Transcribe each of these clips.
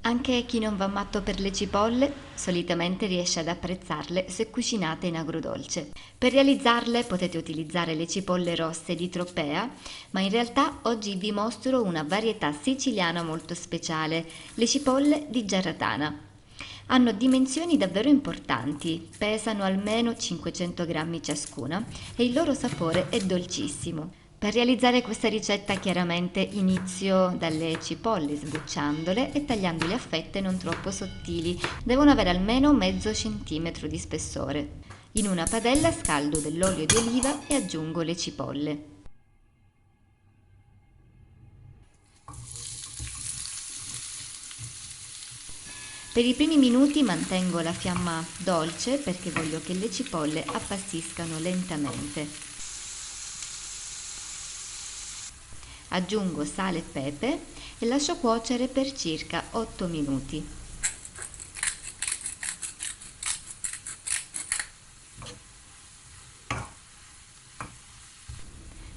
Anche chi non va matto per le cipolle solitamente riesce ad apprezzarle se cucinate in agrodolce. Per realizzarle potete utilizzare le cipolle rosse di Tropea, ma in realtà oggi vi mostro una varietà siciliana molto speciale, le cipolle di Giarratana. Hanno dimensioni davvero importanti, pesano almeno 500 grammi ciascuna e il loro sapore è dolcissimo. Per realizzare questa ricetta chiaramente inizio dalle cipolle sbucciandole e tagliandole a fette non troppo sottili, devono avere almeno mezzo centimetro di spessore. In una padella scaldo dell'olio di oliva e aggiungo le cipolle. Per i primi minuti mantengo la fiamma dolce perché voglio che le cipolle appassiscano lentamente. Aggiungo sale e pepe e lascio cuocere per circa 8 minuti.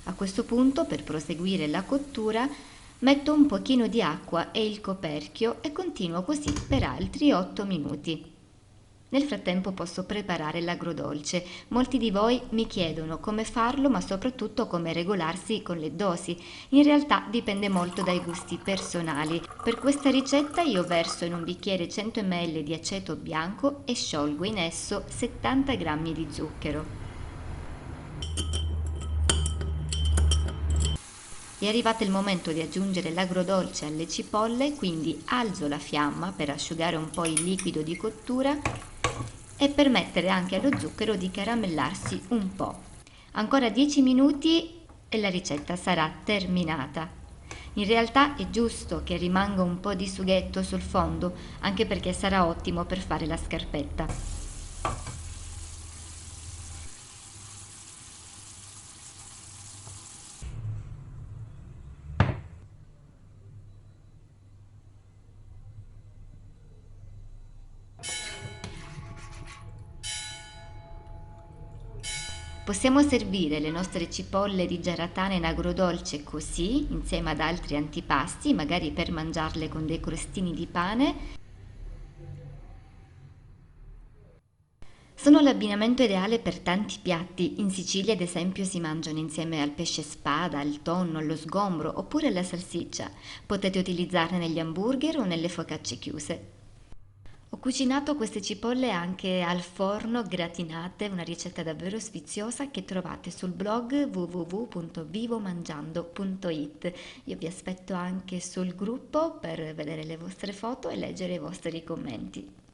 A questo punto, per proseguire la cottura, metto un pochino di acqua e il coperchio e continuo così per altri 8 minuti. Nel frattempo posso preparare l'agrodolce. Molti di voi mi chiedono come farlo, ma soprattutto come regolarsi con le dosi. In realtà dipende molto dai gusti personali. Per questa ricetta io verso in un bicchiere 100 ml di aceto bianco e sciolgo in esso 70 g di zucchero. È arrivato il momento di aggiungere l'agrodolce alle cipolle, quindi alzo la fiamma per asciugare un po' il liquido di cottura e permettere anche allo zucchero di caramellarsi un po'. Ancora 10 minuti e la ricetta sarà terminata. In realtà è giusto che rimanga un po' di sughetto sul fondo, anche perché sarà ottimo per fare la scarpetta. Possiamo servire le nostre cipolle di Giarratana in agrodolce così, insieme ad altri antipasti, magari per mangiarle con dei crostini di pane. Sono l'abbinamento ideale per tanti piatti. In Sicilia, ad esempio, si mangiano insieme al pesce spada, al tonno, allo sgombro oppure alla salsiccia. Potete utilizzarle negli hamburger o nelle focacce chiuse. Ho cucinato queste cipolle anche al forno gratinate, una ricetta davvero sfiziosa che trovate sul blog www.vivomangiando.it. Io vi aspetto anche sul gruppo per vedere le vostre foto e leggere i vostri commenti.